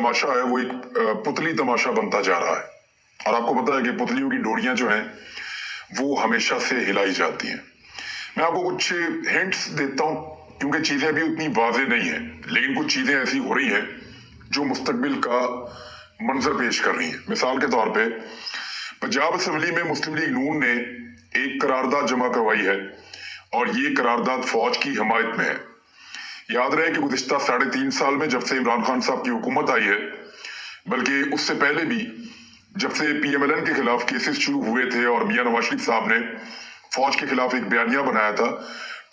तमाशा है वो एक पुतली तमाशा बनता जा रहा है। और आपको पता है कि पुतलियों की डोरियां जो हैं वो हमेशा से हिलाई जाती हैं। मैं आपको कुछ हिंट्स देता हूं क्योंकि चीजें अभी उतनी वाज़ेह नहीं है, लेकिन कुछ चीजें ऐसी हो रही हैं जो मुस्तकबिल का मंजर पेश कर रही हैं। मिसाल के तौर पे पंजाब असेंबली में मुस्लिम लीग नून ने एक करारदाद जमा करवाई है और ये करारदाद फौज की हिमायत में है। याद रहे कि गुज़िश्ता 3.5 साल में जब से इमरान खान साहब की हुकूमत आई है, बल्कि उससे पहले भी जब से PMLN के खिलाफ केसेस शुरू हुए थे और मियां नवाज शरीफ साहब ने फौज के खिलाफ एक बयानिया बनाया था,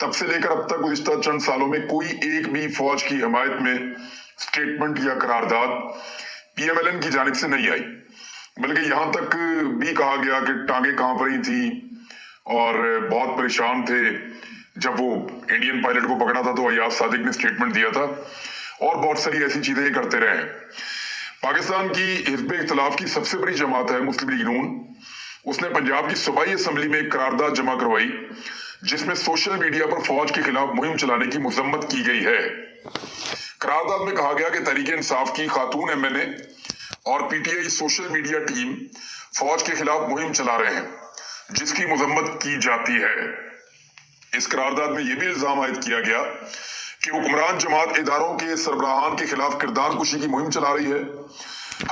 तब से लेकर अब तक गुज़िश्ता चंद सालों में कोई एक भी फौज की हिमायत में स्टेटमेंट या करारदाद PMLN की जानिब से नहीं आई। बल्कि यहां तक भी कहा गया कि टांगे कांप रही थी और बहुत परेशान थे जब वो इंडियन पायलट को पकड़ा था तो अयाज सादिक ने स्टेटमेंट दिया था, और बहुत सारी ऐसी चीजें करते रहे हैं। पाकिस्तान की हिज़्ब इख्तिलाफ की सबसे बड़ी जमात है मुस्लिम लीग नून। उसने पंजाब की सूबाई असेंबली में एक करारदाद जमा करवाई जिसमें सोशल मीडिया पर फौज के खिलाफ मुहिम चलाने की मजम्मत की गई है। करारदाद में कहा गया कि तहरीक इंसाफ की खातून MNA और PTI सोशल मीडिया टीम फौज के खिलाफ मुहिम चला रहे हैं जिसकी मजम्मत की जाती है। इस करारदाद में यह भी इल्जाम आयद किया गया कि हुक्मरान जमात इदारों के सरबराहान के खिलाफ किरदार कुशी की मुहिम चला रही है,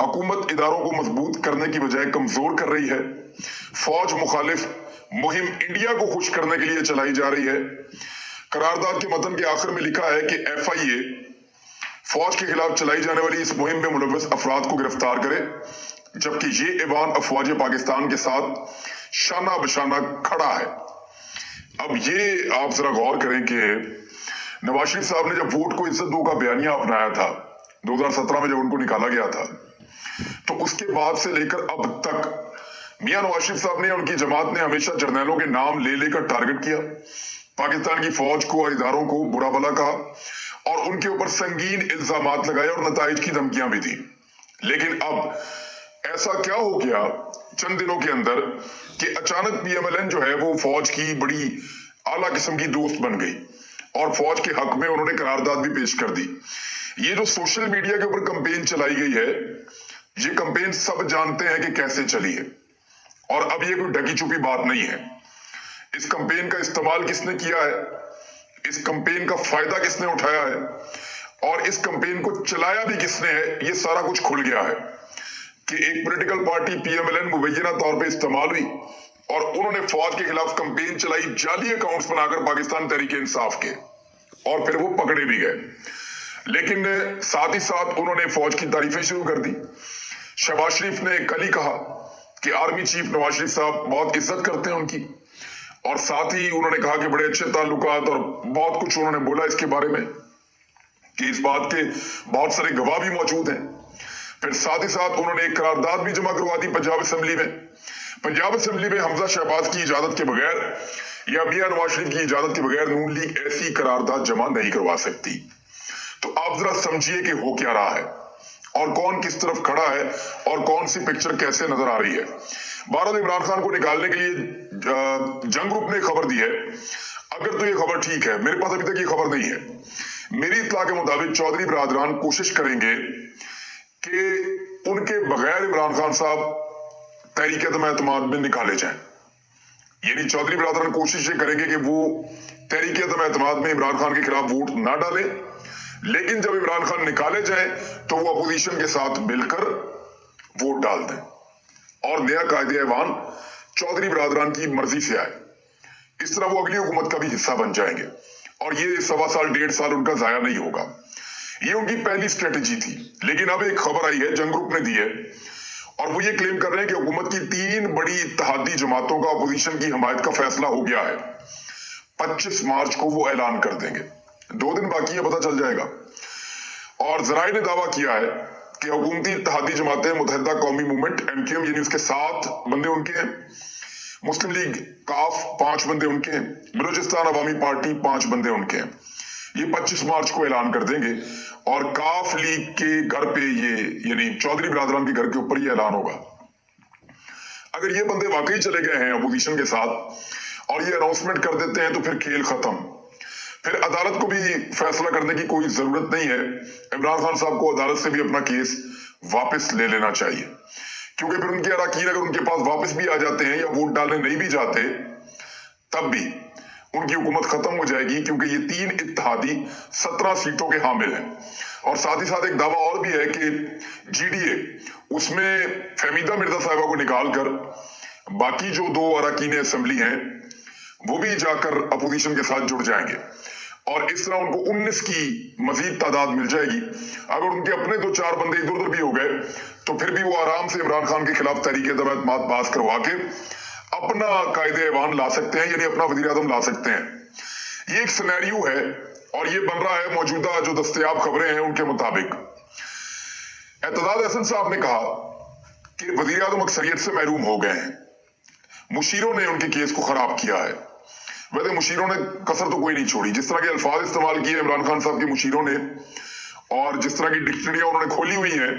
हुकूमत इदारों को मजबूत करने की बजाय कमजोर कर रही है, फौज मुखालिफ मुहिम इंडिया को खुश करने के लिए चलाई जा रही है। करारदाद के मतन के आखिर में लिखा है कि FIA फौज के खिलाफ चलाई जाने वाली इस मुहिम में मुलव्वस अफराद को गिरफ्तार करे, जबकि ये ऐवान अफवाज पाकिस्तान के साथ शाना बशाना खड़ा है। अब ये आप जरा गौर करें कि नवाज शरीफ साहब ने जब वोट को इज्जत दो का बयानिया अपनाया था 2017 में, जब उनको निकाला गया था, तो उसके बाद से लेकर अब तक मियां नवाज शरीफ साहब ने, उनकी जमात ने हमेशा जर्नैलों के नाम ले लेकर टारगेट किया, पाकिस्तान की फौज को और इदारों को बुरा भला कहा और उनके ऊपर संगीन इल्जामात लगाए और नताइज की धमकियां भी दी। लेकिन अब ऐसा क्या हो गया चंद दिनों के अंदर कि अचानक PMLN जो है वो फौज की बड़ी आला किस्म की दोस्त बन गई और फौज के हक में उन्होंने करारदाद भी पेश कर दी। ये जो सोशल मीडिया के ऊपर कंपेन चलाई गई है, ये कंपेन सब जानते हैं कि कैसे चली है और अब ये कोई ढकी छुपी बात नहीं है। इस कंपेन का इस्तेमाल किसने किया है, इस कंपेन का फायदा किसने उठाया है और इस कंपेन को चलाया भी किसने है, ये सारा कुछ खुल गया है कि एक पॉलिटिकल पार्टी PMLN मुबैना तौर पे इस्तेमाल हुई और उन्होंने फौज के खिलाफ कंपेन चलाई जाली अकाउंट्स बनाकर पाकिस्तान तहरीक इंसाफ के, और फिर वो पकड़े भी गए। लेकिन साथ ही साथ उन्होंने फौज की तारीफें शुरू कर दी। शहबाज शरीफ ने कल ही कहा कि आर्मी चीफ नवाज शरीफ साहब बहुत इज्जत करते हैं उनकी, और साथ ही उन्होंने कहा कि बड़े अच्छे ताल्लुकात और बहुत कुछ उन्होंने बोला इसके बारे में कि इस बात के बहुत सारे गवाह भी मौजूद हैं। फिर साथ ही साथ उन्होंने एक करारदाद भी जमा करवा दी पंजाब असेंबली में। पंजाब असेंबली में हमजा शहबाज की इजाजत के बगैर या मियां नवाज शरीफ की इजाजत के बगैर नून लीग ऐसी करारदाद जमा नहीं करवा सकती। तो आप जरा समझिए कि हो क्या रहा है और कौन किस तरफ खड़ा है और कौन सी पिक्चर कैसे नजर आ रही है। भारत इमरान खान को निकालने के लिए जंग ग्रुप ने खबर दी है। अगर तो ये खबर ठीक है, मेरे पास अभी तक ये खबर नहीं है। मेरी इत्तला के मुताबिक चौधरी बरादरान कोशिश करेंगे कि उनके बगैर इमरान खान साहब तहरीक एतमाद में निकाले जाएं। यानी चौधरी बरादरान कोशिश ये करेंगे कि वो तहरीक एतमाद में इमरान खान के खिलाफ वोट ना डालें, लेकिन जब इमरान खान निकाले जाएं तो वो अपोजिशन के साथ मिलकर वोट डाल दें और नया कायदे ऐवान चौधरी बरादरान की मर्जी से आए। इस तरह वो अगली हुकूमत का भी हिस्सा बन जाएंगे और ये 1.25 साल 1.5 साल उनका जाया नहीं होगा। ये उनकी पहली स्ट्रेटेजी थी। लेकिन अब एक खबर आई है, जंग ग्रुप ने दी है, और वो ये क्लेम कर रहे हैं कि हुकूमत की 3 बड़ी इत्तेहादी जमातों का अपोजिशन की हिमायत का फैसला हो गया है। 25 मार्च को वो ऐलान कर देंगे। 2 दिन बाकी है, पता चल जाएगा। और जराए ने दावा किया है कि हुकूमती इत्तेहादी जमातें मुत्तहिदा कौमी मूवमेंट MQM यानी उसके 7 बंदे उनके हैं, मुस्लिम लीग काफ 5 बंदे उनके हैं, बलूचिस्तान अवामी पार्टी 5 बंदे उनके हैं। ये 25 मार्च को ऐलान कर देंगे और काफ लीग के घर पे ये यानी चौधरी बरादरान के घर के ऊपर ये ऐलान होगा। अगर ये बंदे वाकई चले गए हैं अपोजिशन के साथ और ये अनाउंसमेंट कर देते हैं तो फिर खेल खत्म। फिर अदालत को भी फैसला करने की कोई जरूरत नहीं है। इमरान खान साहब को अदालत से भी अपना केस वापस ले लेना चाहिए, क्योंकि फिर उनके अरकान अगर उनके पास वापस भी आ जाते हैं या वोट डालने नहीं भी जाते तब भी उनकी हुकूमत खत्म हो जाएगी, क्योंकि ये 3 इत्तेहादी 17 सीटों के हामिल हैं। और साथ ही साथ एक दावा और भी है कि GDA उसमें फहमीदा मिर्जा साहिबा को निकालकर बाकी जो 2 अरकान असेंबली हैं वो भी जाकर अपोजिशन के साथ जुड़ जाएंगे, और इस तरह उनको 19 की मजीद तादाद मिल जाएगी। अगर उनके अपने 2-4 बंदे इधर उधर भी हो गए तो फिर भी वो आराम से इमरान खान के खिलाफ तहरीक-ए-दम-ए-एतमाद पास करवा के अपना कायदे-ए-ऐवान ला सकते हैं, यानी अपना वजीर आज़म ला सकते हैं। ये एक सिनेरियो है और ये बन रहा है मौजूदा जो दस्तयाब खबरें हैं उनके मुताबिक। एतजाज अहसन साहब ने कहा कि वजीर आज़म अक्सरियत से महरूम हो गए हैं, मुशीरों ने उनके केस को खराब किया है। वैसे मुशीरों ने कसर तो कोई नहीं छोड़ी, जिस तरह के अल्फाज इस्तेमाल किए इमरान खान साहब के मुशीरों ने और जिस तरह की डिक्शनरियां उन्होंने खोली हुई हैं,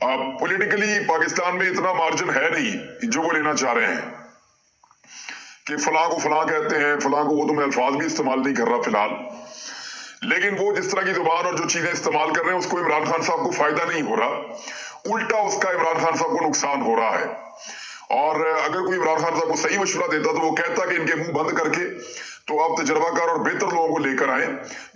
पॉलिटिकली पाकिस्तान में इतना मार्जिन है नहीं जो वो लेना चाह रहे हैं कि फलां को फलां कहते हैं, फलां को वो, तो मैं अल्फाज भी इस्तेमाल नहीं कर रहा फिलहाल, लेकिन वो जिस तरह की जुबान और जो चीजें इस्तेमाल कर रहे हैं उसको इमरान खान साहब को फायदा नहीं हो रहा, उल्टा उसका इमरान खान साहब को नुकसान हो रहा है। और अगर कोई इमरान खान साहब को सही मशवरा देता तो वो कहता कि इनके मुंह बंद करके तो आप तजर्बाकार और बेहतर लोगों को लेकर आए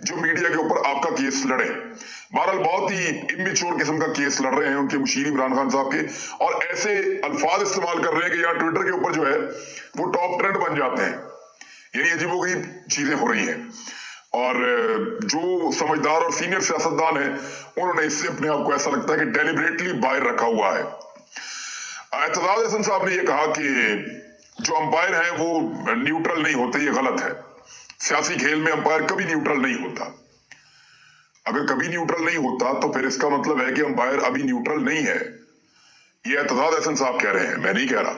जो मीडिया के ऊपर आपका केस लड़े। बहरहाल बहुत ही इमेच्योर किस्म का केस लड़ रहे हैं उनके मुशीर इमरान खान साहब के, और ऐसे अल्फाज इस्तेमाल कर रहे हैं कि यहाँ ट्विटर के ऊपर जो है वो टॉप ट्रेंड बन जाते हैं। यानी अजीबोगरीब चीजें हो रही हैं, और जो समझदार और सीनियर सियासतदान है उन्होंने इससे अपने आप को ऐसा लगता है कि डेलिबरेटली बाहर रखा हुआ है। एतजाज अहसन साहब ने यह कहा कि जो अंपायर है वो न्यूट्रल नहीं होते, ये गलत है। सियासी खेल में अंपायर कभी न्यूट्रल नहीं होता। अगर कभी न्यूट्रल नहीं होता तो फिर इसका मतलब है कि अंपायर अभी न्यूट्रल नहीं है। ये एतजाज अहसन साहब कह रहे हैं, मैं नहीं कह रहा,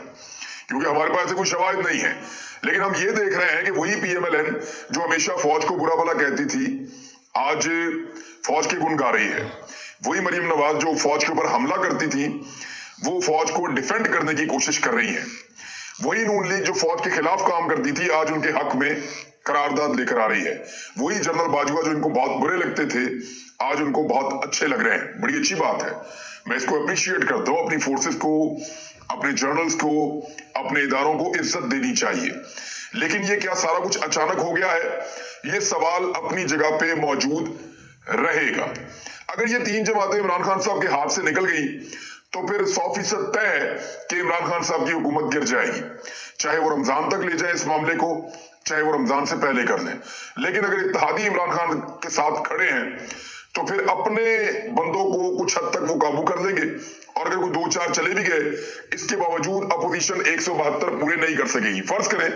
क्योंकि हमारे पास कोई शवाहिद नहीं है। लेकिन हम ये देख रहे हैं कि वही PMLN जो हमेशा फौज को बुरा भला कहती थी आज फौज के गुण गा रही है। वही मरियम नवाज जो फौज के ऊपर हमला करती थी वो फौज को डिफेंड करने की कोशिश कर रही है। वही नून लीग जो फौज के खिलाफ काम करती थी आज उनके हक में करारदाद लेकर आ रही है। वही जनरल बाजवा जो इनको बहुत बुरे लगते थे आज उनको बहुत अच्छे लग रहे हैं। बड़ी अच्छी बात है, मैं इसको अप्रिशिएट करता हूँ। अपनी फोर्सेस को, अपने जर्नल्स को, अपने इदारों को इज्जत देनी चाहिए। लेकिन ये क्या सारा कुछ अचानक हो गया है? ये सवाल अपनी जगह पे मौजूद रहेगा। अगर ये 3 जमातें इमरान खान साहब के हाथ से निकल गई तो फिर 100% तय है कि इमरान खान साहब की हुकूमत गिर जाएगी, चाहे वो रमजान तक ले जाए इस मामले को, चाहे वो रमजान से पहले कर लें। लेकिन अगर इत्तेहादी इमरान खान के साथ खड़े हैं तो फिर अपने बंदों को कुछ हद तक वो काबू कर लेंगे, और अगर कोई 2-4 चले भी गए इसके बावजूद अपोजिशन 172 पूरे नहीं कर सकेगी। फर्ज करें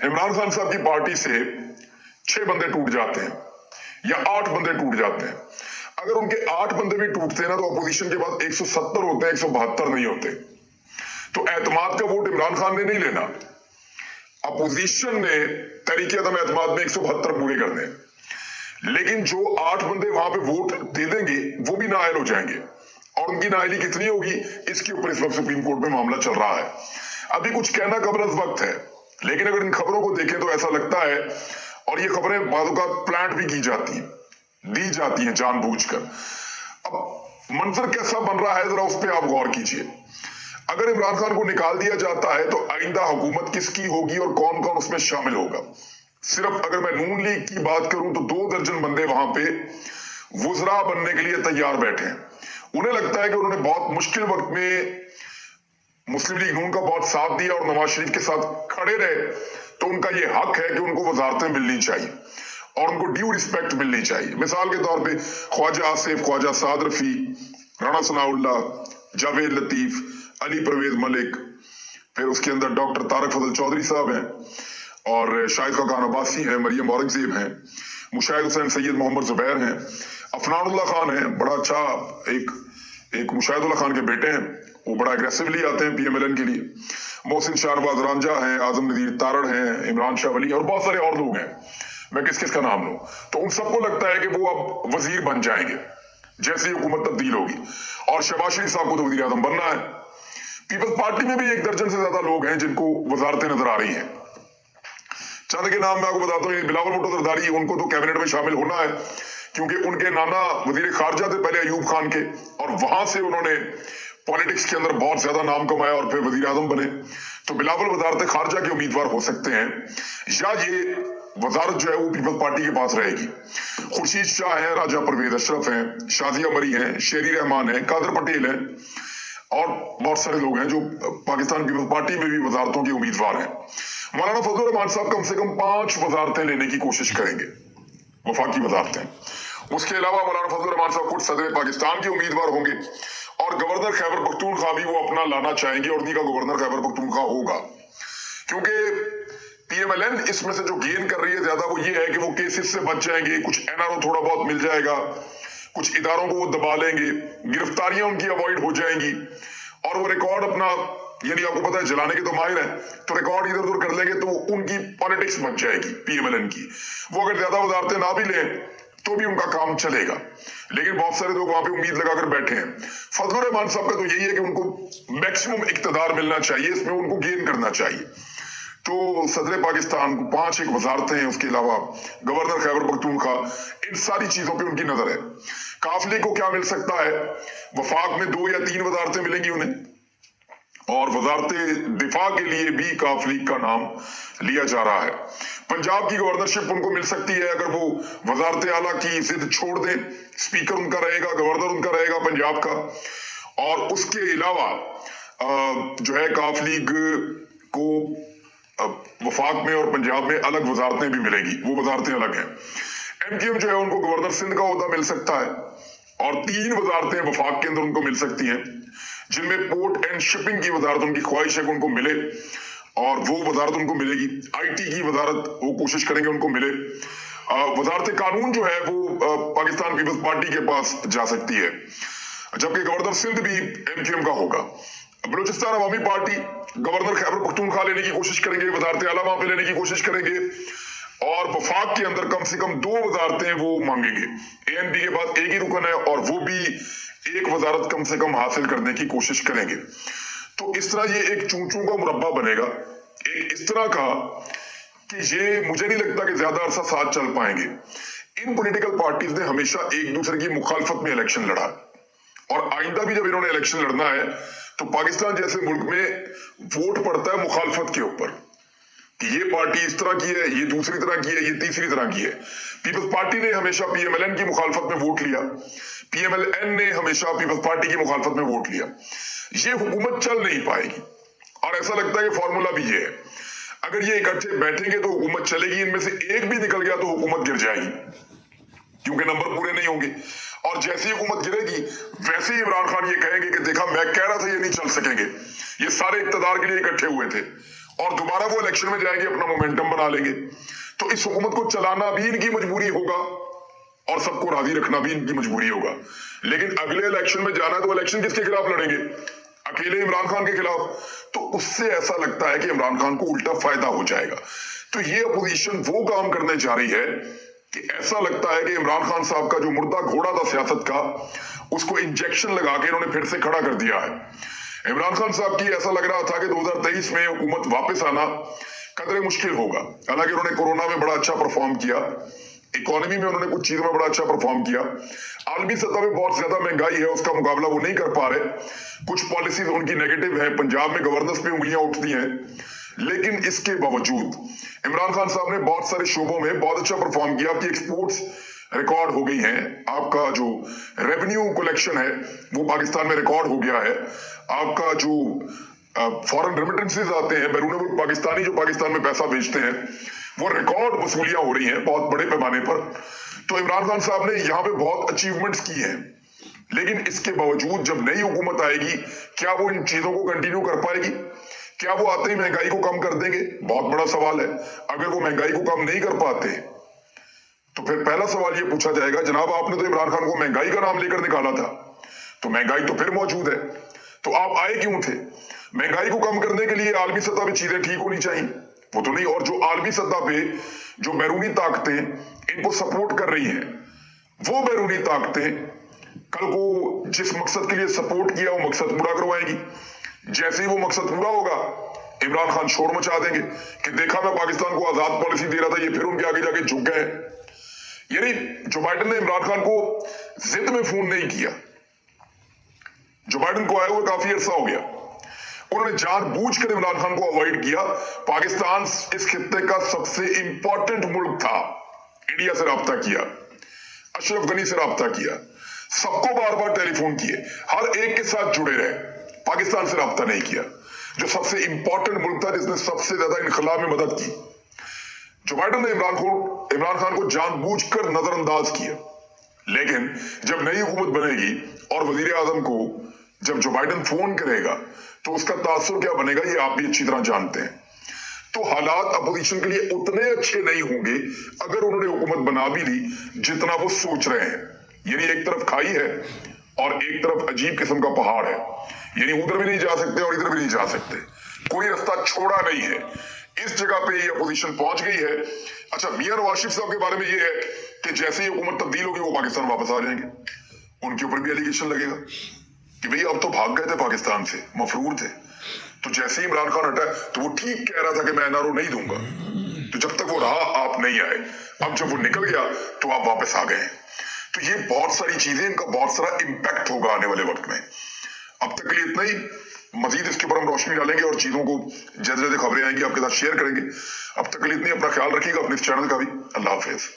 इमरान खान साहब की पार्टी से 6 बंदे टूट जाते हैं या 8 बंदे टूट जाते हैं। अगर उनके 8 बंदे भी टूटते हैं ना तो अपोजिशन के पास 170 होते हैं, 172 नहीं होते। तो एतमाद का वोट इमरान खान ने नहीं लेना, अपोजिशन ने तहरीक-ए-दम-ए-एतमाद में 172 पूरे करने हैं। लेकिन जो 8 बंदे वहां पे वोट दे देंगे वो भी नाअहल हो जाएंगे, और उनकी नाअहली कितनी होगी इसके ऊपर इस वक्त सुप्रीम कोर्ट में मामला चल रहा है। अभी कुछ कहना कबल अज़ वक्त है, लेकिन अगर इन खबरों को देखें तो ऐसा लगता है, और ये खबरें बादों का प्लांट भी की जाती हैं, दी जाती हैं जानबूझकर। अब मंजर कैसा बन रहा है जरा उस पर आप गौर कीजिए। अगर इमरान खान को निकाल दिया जाता है तो आइंदा हुकूमत किसकी होगी और कौन कौन उसमें शामिल होगा? सिर्फ अगर मैं नून लीग की बात करूं तो 2 दर्जन बंदे वहां पे वुज़रा बनने के लिए तैयार बैठे हैं। उन्हें लगता है कि उन्होंने बहुत मुश्किल वक्त में मुस्लिम लीग नून का बहुत साथ दिया और नवाज शरीफ के साथ खड़े रहे, तो उनका ये हक है कि उनको वजारतें मिलनी चाहिए और उनको ड्यू रिस्पेक्ट मिलनी चाहिए। मिसाल के तौर पे ख्वाजा आसिफ, ख्वाजा साद रफी, राणा सनाउल्लाह, जावेद लतीफ, अली परवेज मलिक, फिर उसके अंदर डॉक्टर तारक फजल चौधरी साहब हैं, और शाहिद खान अब्बासी हैं, मरियम औरंगजेब हैं, मुशाहिद हुसैन सैयद मोहम्मद जुबैर हैं, अफनानुल्लाह खान हैं, बड़ा अच्छा एक मुशाहिदुल्लाह खान के बेटे हैं, वो बड़ा एग्रेसिवली आते हैं PMLN के लिए, मोहसिन शाहनवाज रांझा हैं, आजम नदीर तारड़ हैं, इमरान शाह वली और बहुत सारे और लोग हैं। मैं किस किस का नाम लूं? तो उन सबको लगता है कि वो अब वजीर बन जाएंगे जैसे हुकूमत तब्दील होगी, और शहबाज शरीफ साहब को तो वजीर आजम बनना है। पीपल्स पार्टी में भी 1 दर्जन से ज्यादा लोग हैं जिनको वजारतें नजर आ रही हैं। चंद के नाम मैं आपको बताता हूँ, बिलावल भुट्टो जरदारी, उनको तो कैबिनेट में शामिल होना है क्योंकि उनके नाना वजीर खारजा थे पहले अयूब खान के, और वहां से उन्होंने पॉलिटिक्स के अंदर बहुत ज्यादा नाम कमाया और फिर वजीर आजम बने। तो बिलावल वजारत खारजा के उम्मीदवार हो सकते हैं, या ये वजारत जो है वो पीपल्स पार्टी के पास रहेगी। खुर्शीद शाह है, राजा परवेज अशरफ हैं, शाजिया मरी हैं, शेरी रहमान है, कादर पटेल है, और बहुत सारे लोग हैं जो पाकिस्तान पीपल्स पार्टी में भी वजारतों के उम्मीदवार हैं। मौलाना फजलुर रहमान साहब कम से कम 5 वजारतें लेने की कोशिश करेंगे, वफाकी वजारतें। उसके अलावा मौलाना फजलुर रहमान साहब खुद सदर पाकिस्तान के उम्मीदवार होंगे, और गवर्नर खैबर पख्तूनख्वा भी वो अपना लाना चाहेंगे, और उन्हीं का गवर्नर खैबर पख्तूनख्वा होगा। क्योंकि पीएमएलएन इसमें से जो गेन कर रही है ज्यादा, वो ये है कि वो केसेस से बच जाएंगे, कुछ एनआरओ थोड़ा बहुत मिल जाएगा, कुछ इदारों को वो दबा लेंगे, गिरफ्तारियां उनकी अवॉइड हो जाएंगी, और वो रिकॉर्ड अपना, यानी आपको पता है जलाने के तो माहिर है, तो रिकॉर्ड इधर उधर कर लेंगे तो उनकी पॉलिटिक्स बच जाएगी पीएमएलएन की। वो अगर ज्यादा वजारतें ना भी लें तो भी उनका काम चलेगा। लेकिन बहुत सारे लोग वहां पे उम्मीद लगाकर बैठे हैं। फजलुर रहमान साहब का तो यही है कि उनको मैक्सिमम इक्तदार मिलना चाहिए, इसमें उनको गेन करना चाहिए। तो सदर पाकिस्तान को 5 एक वजारतें हैं, उसके अलावा गवर्नर खैबर पख्तूनख्वा, इन सारी चीजों पे उनकी नजर है। काफिले को क्या मिल सकता है? वफाक में 2 या 3 वजारतें मिलेंगी उन्हें, और वजारत दिफा के लिए भी काफिले का नाम लिया जा रहा है। पंजाब की गवर्नरशिप उनको मिल सकती है अगर वो वजारत आला की जिद छोड़ दें। स्पीकर उनका रहेगा, गवर्नर उनका रहेगा पंजाब का, और उसके अलावा जो है काफिले को वफाक में और पंजाब में अलग वजारतें भी मिलेगी, वो वजारतें अलग हैं। एमक्यूएम जो है उनको गवर्नर सिंध का ओहदा मिल सकता है, और 3 वजारतें वफाक के अंदर उनको मिल सकती हैं, जिनमें पोर्ट एंड शिपिंग की वजारत उनकी ख्वाहिश है कि उनको मिले, और वो वजारत उनको मिलेगी। आईटी की वजारत वो कोशिश करेंगे उनको मिले। वजारत कानून जो है वो पाकिस्तान पीपल्स पार्टी के पास जा सकती है, जबकि गवर्नर सिंध भी एमक्यूएम का होगा। बलूचिस्तान अवामी पार्टी गवर्नर खैबर पख्तूनख्वा लेने की कोशिश करेंगे, वजारत आला वहां पे लेने की कोशिश करेंगे, और वफाक के अंदर कम से कम 2 वजारतें वो मांगेंगे। एएनपी के पास एक ही रुकन है, और वो भी एक वजारत कम से कम हासिल करने की कोशिश करेंगे। तो इस तरह ये एक चूचू का मुरब्बा बनेगा, एक इस तरह का कि ये मुझे नहीं लगता कि ज्यादा अरसा साथ चल पाएंगे। इन पॉलिटिकल पार्टीज ने हमेशा एक दूसरे की मुखालफत में इलेक्शन लड़ा, और आइंदा भी जब इन्होंने इलेक्शन लड़ना है तो पाकिस्तान जैसे मुल्क में वोट पड़ता है मुखालफत के ऊपर, कि ये पार्टी इस तरह की है, ये दूसरी तरह की है, ये तीसरी तरह की है। पीपल्स पार्टी ने हमेशा पीएमएलएन की मुखालफत में वोट लिया, पीएमएलएन ने हमेशा पीपल्स पार्टी की मुखालफत में वोट लिया। ये हुकूमत चल नहीं पाएगी, और ऐसा लगता है कि फॉर्मूला भी ये है, अगर ये इकट्ठे बैठेंगे तो हुकूमत चलेगी, इनमें से एक भी निकल गया तो हुकूमत गिर जाएगी, क्योंकि नंबर पूरे नहीं होंगे। और जैसी हुकूमत गिरेगी वैसे ही इमरान खान ये कहेंगे कि देखा मैं कह रहा था ये नहीं चल सकेंगे, ये सारे इक्तदार के लिए इकट्ठे हुए थे, और दोबारा वो इलेक्शन में जाएंगे, अपना मोमेंटम बना लेंगे। तो इस हुकूमत को चलाना भी इनकी मजबूरी होगा, और सबको राजी रखना भी इनकी मजबूरी होगा। लेकिन अगले इलेक्शन में जाना है तो इलेक्शन किसके खिलाफ लड़ेंगे? अकेले इमरान खान के खिलाफ। तो उससे ऐसा लगता है कि इमरान खान को उल्टा फायदा हो जाएगा। तो ये अपोजिशन वो काम करने जा रही है कि ऐसा लगता है कि इमरान खान साहब का जो मुर्दा घोड़ा था सियासत का, उसको इंजेक्शन लगा के इन्होंने फिर से खड़ा कर दिया है। इमरान खान साहब की ऐसा लग रहा था कि 2023 में हुकूमत वापस आना कदरे मुश्किल होगा। हालांकि उन्होंने कोरोना में बड़ा अच्छा परफॉर्म किया, इकोनॉमी में उन्होंने कुछ चीजों में बड़ा अच्छा परफॉर्म किया, आलमी सतह में बहुत ज्यादा महंगाई है, उसका मुकाबला वो नहीं कर पा रहे, कुछ पॉलिसीज उनकी नेगेटिव है, पंजाब में गवर्नेंस पे उंगलियां उठती हैं। लेकिन इसके बावजूद इमरान खान साहब ने बहुत सारे शोबों में बहुत अच्छा परफॉर्म किया। आपकी एक्सपोर्ट्स रिकॉर्ड हो गई हैं, आपका जो रेवेन्यू कलेक्शन है वो पाकिस्तान में रिकॉर्ड हो गया है, आपका जो फॉरेन रेमिटेंसेस आते हैं, बैरून मुल्क पाकिस्तानी जो पाकिस्तान में पैसा भेजते हैं, वो रिकॉर्ड वसूलियां हो रही हैं बहुत बड़े पैमाने पर। तो इमरान खान साहब ने यहाँ पे बहुत अचीवमेंट्स की हैं। लेकिन इसके बावजूद जब नई हुकूमत आएगी, क्या वो इन चीजों को कंटिन्यू कर पाएगी? क्या वो आते ही महंगाई को कम कर देंगे? बहुत बड़ा सवाल है। अगर वो महंगाई को कम नहीं कर पाते तो फिर पहला सवाल ये पूछा जाएगा, जनाब आपने तो इमरान खान को महंगाई का नाम लेकर निकाला था, तो महंगाई तो फिर मौजूद है, तो आप आए क्यों थे? महंगाई को कम करने के लिए आलमी सतह पे चीजें ठीक होनी चाहिए, वो तो नहीं। और जो आलमी सतह पे जो बैरूनी ताकतें इनको सपोर्ट कर रही हैं, वो बैरूनी ताकतें कल को जिस मकसद के लिए सपोर्ट किया वो मकसद पूरा करवाएगी। जैसे ही वो मकसद पूरा होगा इमरान खान शोर मचा देंगे कि देखा मैं पाकिस्तान को आजाद पॉलिसी दे रहा था, ये फिर उनके आगे जाके झुक गए हैं। यानी जो बाइडन ने इमरान खान को जिद में फोन नहीं किया, जो बाइडन को आए हुए काफी अरसा हो गया, उन्होंने जानबूझकर इमरान खान को अवॉइड किया। पाकिस्तान इस खित्ते का सबसे इंपॉर्टेंट मुल्क था, इंडिया से राब्ता किया, अशरफ गनी से राब्ता किया, सबको बार बार टेलीफोन किए, हर एक के साथ जुड़े रहे, पाकिस्तान से राब्ता नहीं किया, जो सबसे इंपॉर्टेंट मुल्क था जिसने सबसे ज्यादा इनखला में मदद की। जो बाइडन ने इमरान खान को जानबूझकर नजरअंदाज किया। लेकिन जब नई हुकूमत बनेगी और वजीर आजम को जब जो बाइडन फोन करेगा तो उसका तासुर क्या बनेगा, ये आप भी अच्छी तरह जानते हैं। तो हालात अपोजिशन के लिए उतने अच्छे नहीं होंगे अगर उन्होंने हुकूमत बना भी ली जितना वो सोच रहे हैं। यानी एक तरफ खाई है और एक तरफ अजीब किस्म का पहाड़ है, यानी उधर भी नहीं जा सकते और इधर भी नहीं जा सकते, कोई रास्ता छोड़ा नहीं है। इस जगह पे ये अपोजिशन पहुंच गई है। अच्छा, मियां नवाज शरीफ साहब के बारे में ये है कि जैसे ही हुकूमत तब्दील होगी वो पाकिस्तान वापस आ जाएंगे, उनके ऊपर भी एलिगेशन लगेगा कि भाई अब तो भाग गए थे पाकिस्तान से, मफरूर थे, तो जैसे ही इमरान खान हटा तो वो ठीक कह रहा था कि मैं एनआरओ नहीं दूंगा, तो जब तक वो रहा आप नहीं आए, अब जब वो निकल गया तो आप वापस आ गए। तो ये बहुत सारी चीजें, इनका बहुत सारा इम्पैक्ट होगा आने वाले वक्त में। अब तक के लिए इतना ही, मजीद इसके ऊपर हम रोशनी डालेंगे और चीजों को जैसे जैसे खबरें आएंगी आपके साथ शेयर करेंगे। अब तक के लिए इतनी, अपना ख्याल रखिएगा, अपने इस चैनल का भी। अल्लाह हाफिज।